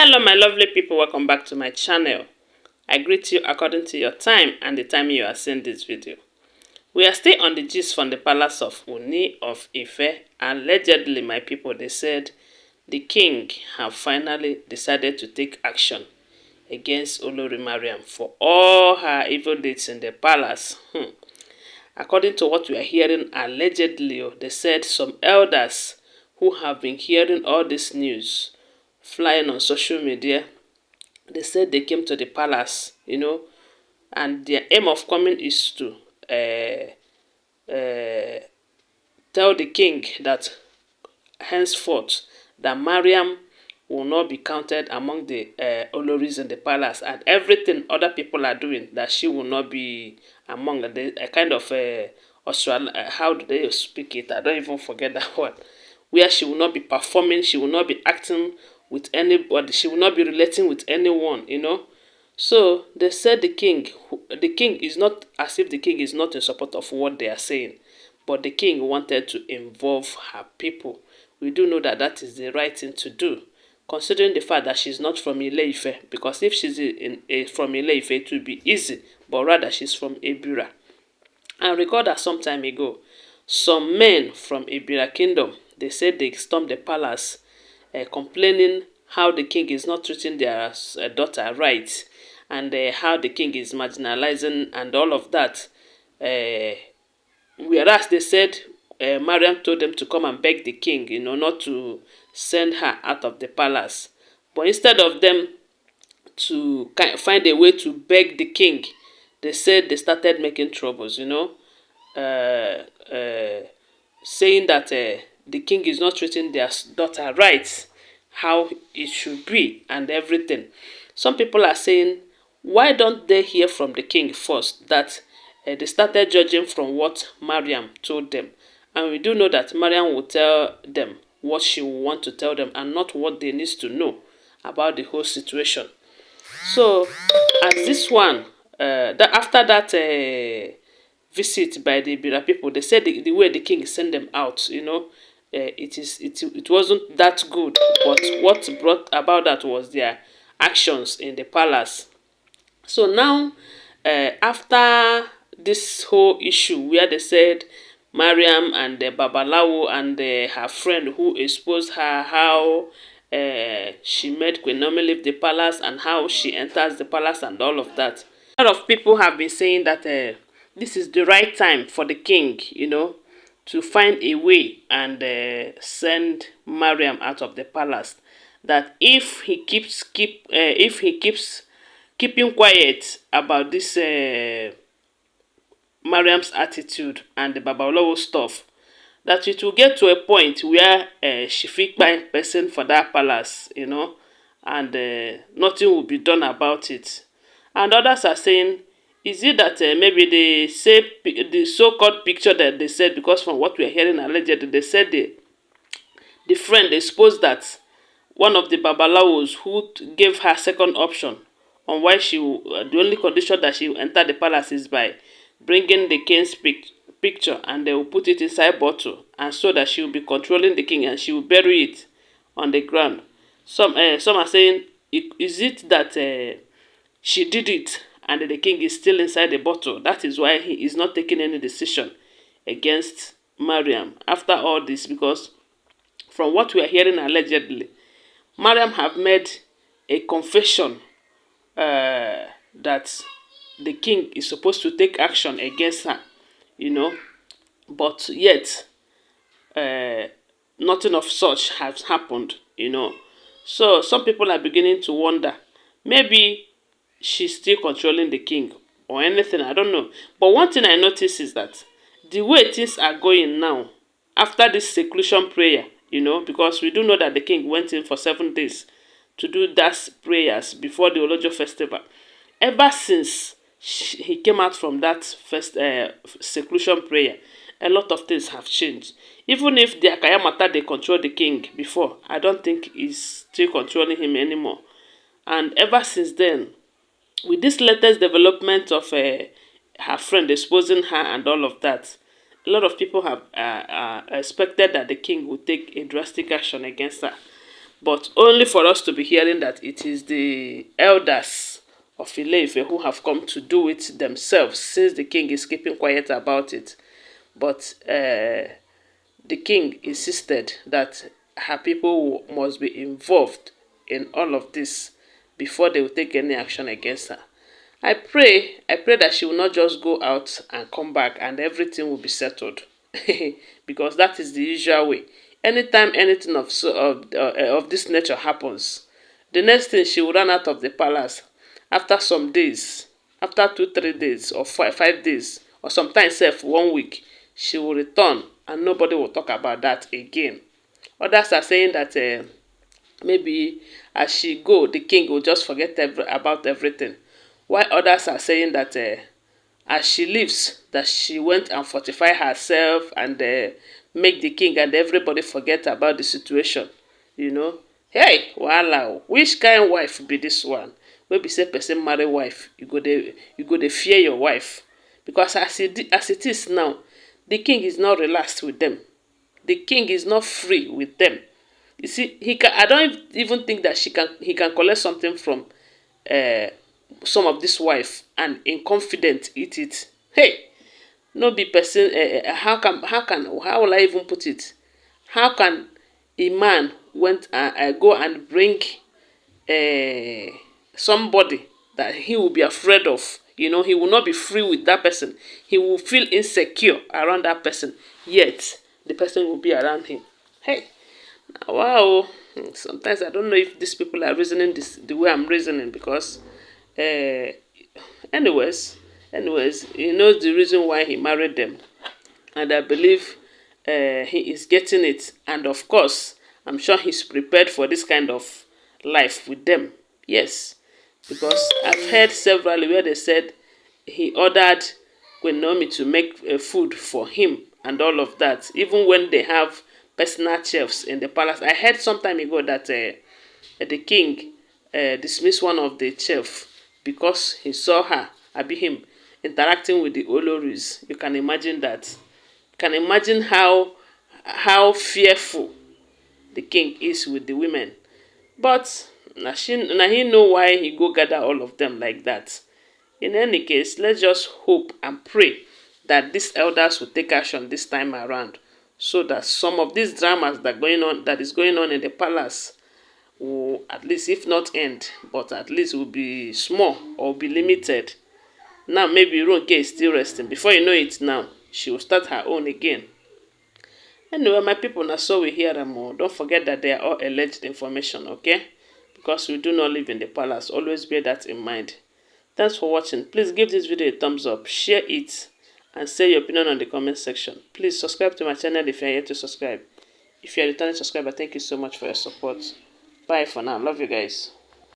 Hello my lovely people, welcome back to my channel. I greet you according to your time and the time you are seeing this video. We are still on the gist from the palace of Ooni of Ife, and allegedly my people, they said the king have finally decided to take action against Olori Mariam for all her evil deeds in the palace. According to what we are hearing, allegedly, they said some elders who have been hearing all this news flying on social media, they said they came to the palace, and their aim of coming is to tell the king that henceforth that Mariam will not be counted among the Olories in the palace, and everything other people are doing, that she will not be among the a kind of how do they speak it? I don't even forget that word. Where she will not be performing, she will not be acting with anybody, she will not be relating with anyone. So they said the king is not, as if the king is not in support of what they are saying, but the king wanted to involve her people. We do know that that is the right thing to do, considering the fact that she's not from Ile-Ife, because if she's from Ile-Ife, it would be easy, but rather she's from Ebira. And recall that some time ago, some men from Ebira kingdom, they said they stormed the palace, complaining how the king is not treating their daughter right, and how the king is marginalizing and all of that. Whereas they said Mariam told them to come and beg the king, not to send her out of the palace. But instead of them to find a way to beg the king, they said they started making troubles, saying that the king is not treating their daughter right, how it should be and everything. Some people are saying, why don't they hear from the king first? That they started judging from what Mariam told them. And we do know that Mariam will tell them what she will want to tell them and not what they need to know about the whole situation. So, as this one, after that visit by the Ebira people, they said the way the king sent them out, it wasn't that good. But what brought about that was their actions in the palace. So now, after this whole issue where they said Mariam and the Babalawo and her friend who exposed her how she made Queen Naomi leave the palace and how she enters the palace and all of that. A lot of people have been saying that this is the right time for the king, to find a way and send Mariam out of the palace. That if he keeps keeping quiet about this Mariam's attitude and the Babalawo stuff, that it will get to a point where she fit find person for that palace, and nothing will be done about it. And others are saying, is it that maybe the so-called picture that they said, because from what we are hearing allegedly, they said the friend exposed that one of the Babalawos who gave her second option on why the only condition that she will enter the palace is by bringing the king's picture, and they will put it inside bottle, and so that she will be controlling the king and she will bury it on the ground. Some are saying, is it that she did it and the king is still inside the bottle? That is why he is not taking any decision against Mariam after all this, because from what we are hearing allegedly, Mariam have made a confession that the king is supposed to take action against her, but yet nothing of such has happened. So some people are beginning to wonder, maybe she's still controlling the king or anything, I don't know. But one thing I notice is that the way things are going now, after this seclusion prayer, because we do know that the king went in for 7 days to do that prayers before the Olojo festival. Ever since he came out from that first seclusion prayer, a lot of things have changed. Even if the Akayamata, they control the king before, I don't think he's still controlling him anymore. And ever since then, with this latest development of her friend exposing her and all of that, a lot of people have expected that the king would take a drastic action against her. but only for us to be hearing that it is the elders of Ile-Ife who have come to do it themselves, since the king is keeping quiet about it. But the king insisted that her people must be involved in all of this before they will take any action against her. I pray that she will not just go out and come back and everything will be settled. Because that is the usual way. Anytime anything of this nature happens, the next thing she will run out of the palace after some days, after 2 3 days or 5 days, or sometimes sef 1 week, she will return and nobody will talk about that again. Others are saying that maybe as she go, the king will just forget about everything. While others are saying that as she leaves, that she went and fortify herself and make the king and everybody forget about the situation. You know, hey, wahala, which kind wife be this one? Wey be say person marry wife, you go dey fear your wife, because as it is now, the king is not relaxed with them. The king is not free with them. You see, I don't even think that he can collect something from uh, some of this wife and in confidence eat it. Hey, no be person. How will I even put it? How can a man went go and bring somebody that he will be afraid of? You know, he will not be free with that person. He will feel insecure around that person. Yet the person will be around him. Hey, wow. Sometimes I don't know if these people are reasoning this the way I'm reasoning, because uh, anyways, he knows the reason why he married them, and I believe he is getting it. And of course, I'm sure he's prepared for this kind of life with them. Yes, because I've heard several where they said he ordered Queen Naomi to make food for him and all of that, even when they have personal chefs in the palace. I heard some time ago that the king dismissed one of the chef because he saw her, him, interacting with the Olories. You can imagine that. You can imagine how fearful the king is with the women. But na he know why he go gather all of them like that. In any case, let's just hope and pray that these elders will take action this time around, so that some of these dramas that is going on in the palace will, at least if not end, but at least will be small or be limited. Now maybe Ronke is still resting. Before you know it now, she will start her own again. Anyway, my people, now so we hear them all. Don't forget that they are all alleged information, okay? Because we do not live in the palace. Always bear that in mind. Thanks for watching. Please give this video a thumbs up, share it, and say your opinion on the comment section. Please subscribe to my channel if you are yet to subscribe. If you are a returning subscriber, thank you so much for your support. Bye for now. Love you guys.